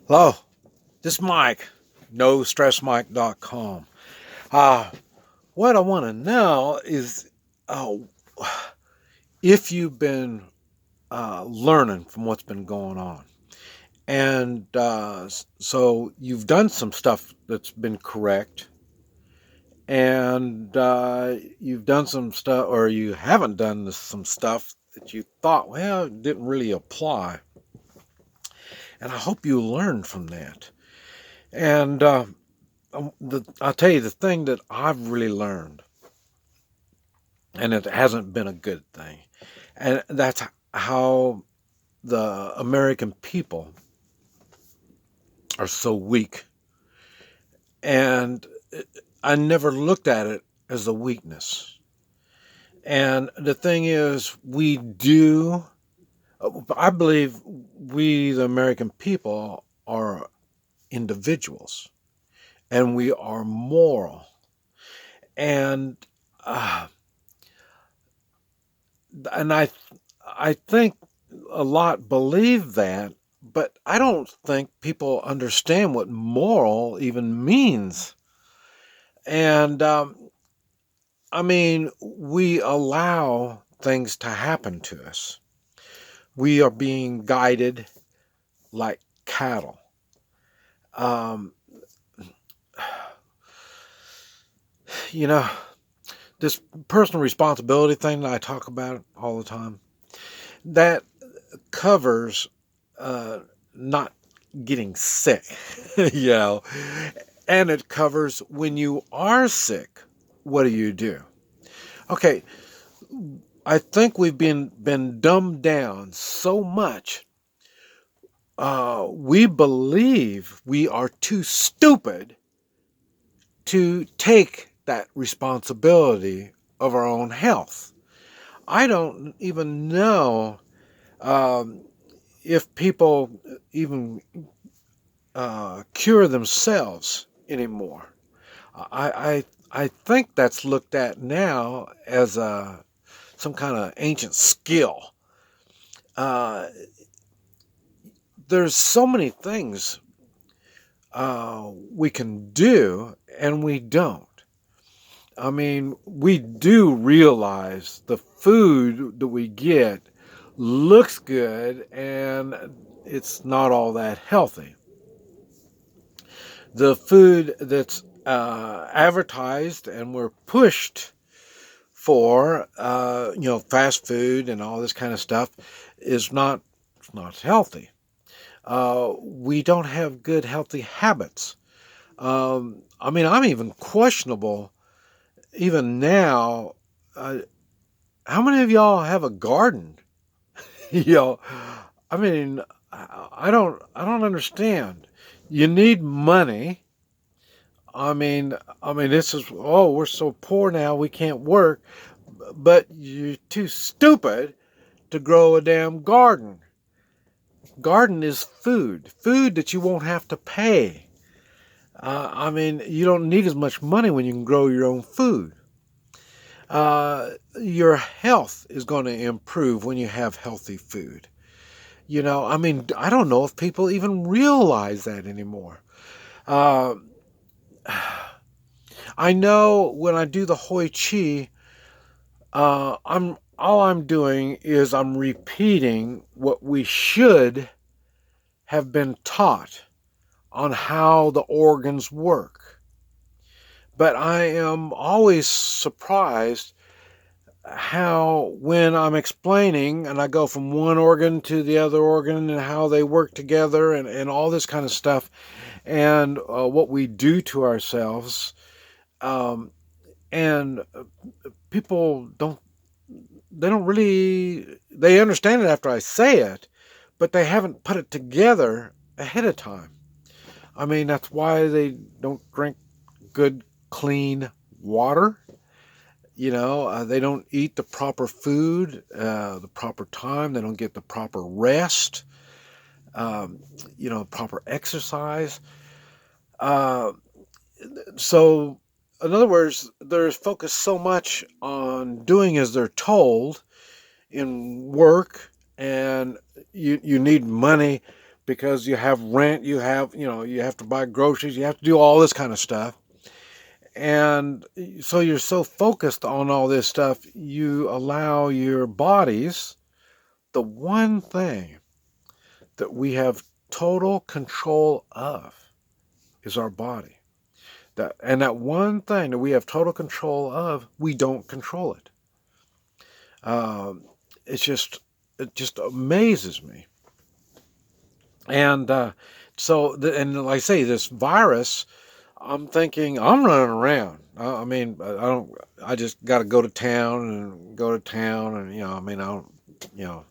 Hello, this is Mike, NoStressMike.com. Uh, what I want to know is uh, if you've been learning from what's been going on. And so you've done some stuff that's been correct, and you've done some stuff, or you haven't done some stuff that you thought, well, it didn't really apply. And I hope you learned from that. And I'll tell you the thing that I've really learned, and it hasn't been a good thing, and that's how the American people are so weak. And I never looked at it as a weakness. And the thing is, I believe we, the American people, are individuals, and we are moral. And uh, and I think a lot believe that, but I don't think people understand what moral even means. And I mean, we allow things to happen to us. We are being guided like cattle. Um, you know, this personal responsibility thing that I talk about all the time, that covers uh, not getting sick, you know, and it covers when you are sick, what do you do? Okay, I think we've been dumbed down so much. We believe we are too stupid to take that responsibility of our own health. I don't even know um, if people even cure themselves anymore. I think that's looked at now as some kind of ancient skill. Uh, there's so many things we can do, and we don't. I mean, we do realize the food that we get looks good, and it's not all that healthy. The food that's advertised and we're pushed for, fast food and all this kind of stuff, is not healthy. We don't have good healthy habits. I mean, I'm even questionable even now. Uh, how many of y'all have a garden? you know, I mean, I don't understand. You need money. I mean, this is, oh, we're so poor now we can't work, but you're too stupid to grow a damn garden. Garden is food that you won't have to pay. I mean, you don't need as much money when you can grow your own food. Your health is going to improve when you have healthy food. I mean, I don't know if people even realize that anymore. Uh, I know when I do the Hoi Chi, I'm doing is I'm repeating what we should have been taught on how the organs work. But I am always surprised how, when I'm explaining and I go from one organ to the other organ and how they work together and all this kind of stuff, and what we do to ourselves, um, and people don't really, they understand it after I say it, but they haven't put it together ahead of time. I mean, that's why they don't drink good, clean water. They don't eat the proper food, the proper time. They don't get the proper rest, um, proper exercise. Uh, so, in other words, they're focused so much on doing as they're told in work, and you need money, because you have rent, you have to buy groceries, you have to do all this kind of stuff. And so you're so focused on all this stuff, you allow your bodies, the one thing that we have total control of is our body. That one thing that we have total control of, we don't control it. Um, it just amazes me. And and like I say, this virus, I'm thinking I'm running around. I mean, I don't. I just got to go to town and go to town, and I mean, I don't. You know,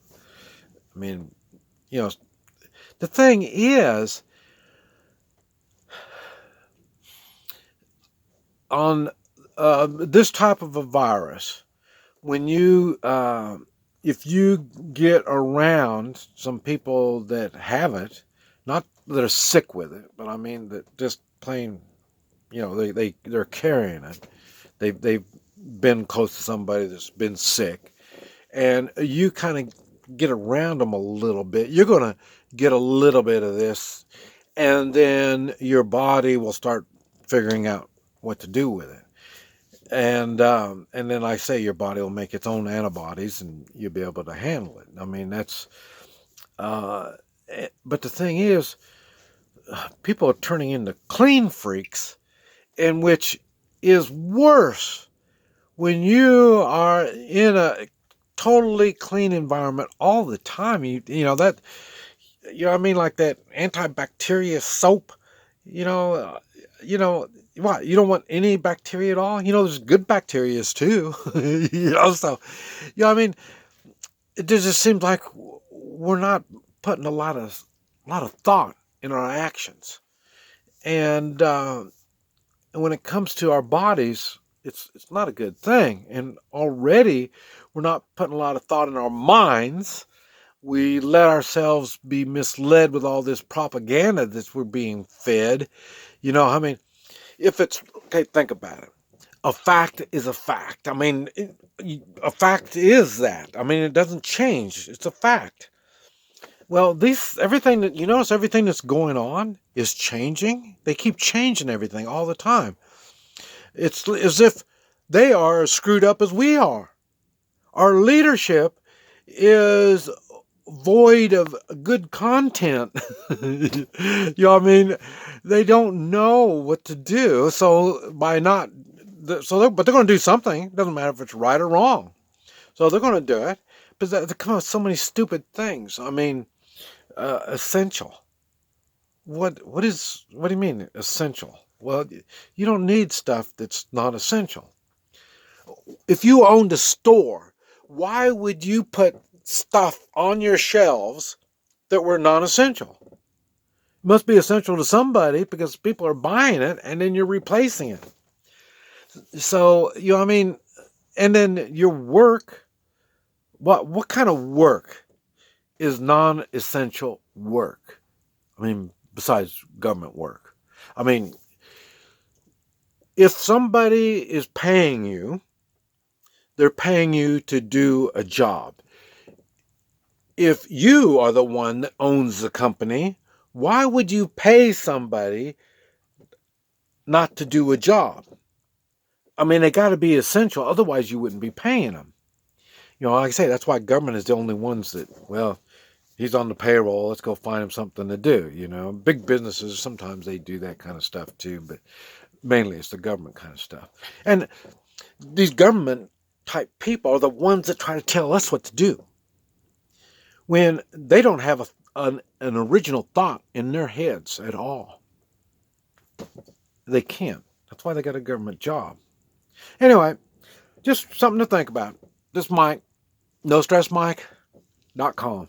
I mean, you know, the thing is, on this type of a virus, when if you get around some people that have it, not that are sick with it, but I mean that just plain, they're carrying it. They've been close to somebody that's been sick, and you kind of get around them a little bit. You're gonna get a little bit of this, and then your body will start figuring out what to do with it. And then I say your body will make its own antibodies, and you'll be able to handle it. I mean, that's. But the thing is, people are turning into clean freaks, and which is worse when you are in a totally clean environment all the time. I mean, like that antibacterial soap. You know, what? You don't want any bacteria at all. There's good bacteria too. So I mean, it just seems like we're not putting a lot of thought in our actions, and when it comes to our bodies, it's not a good thing. And already, we're not putting a lot of thought in our minds. We let ourselves be misled with all this propaganda that we're being fed. I mean, if it's okay, think about it. A fact is a fact. I mean, a fact is that. I mean, it doesn't change. It's a fact. Well, everything that you notice, everything that's going on is changing. They keep changing everything all the time. It's as if they are as screwed up as we are. Our leadership is void of good content. I mean, they don't know what to do. So by not, but they're going to do something. It doesn't matter if it's right or wrong. So they're going to do it. But they come up with so many stupid things. I mean, essential. What do you mean essential? Well, you don't need stuff that's not essential. If you owned a store, why would you put stuff on your shelves that were non-essential? It must be essential to somebody because people are buying it and then you're replacing it. So, I mean, and then your work, what kind of work is non-essential work? I mean, besides government work. I mean, if somebody is paying you, they're paying you to do a job. If you are the one that owns the company, why would you pay somebody not to do a job? I mean, they got to be essential. Otherwise, you wouldn't be paying them. Like I say, that's why government is the only ones that, well, he's on the payroll. Let's go find him something to do. Big businesses, sometimes they do that kind of stuff too, but mainly it's the government kind of stuff. And these government type people are the ones that try to tell us what to do when they don't have an original thought in their heads at all. They can't. That's why they got a government job. Anyway, just something to think about. This Mike, NoStressMike.com.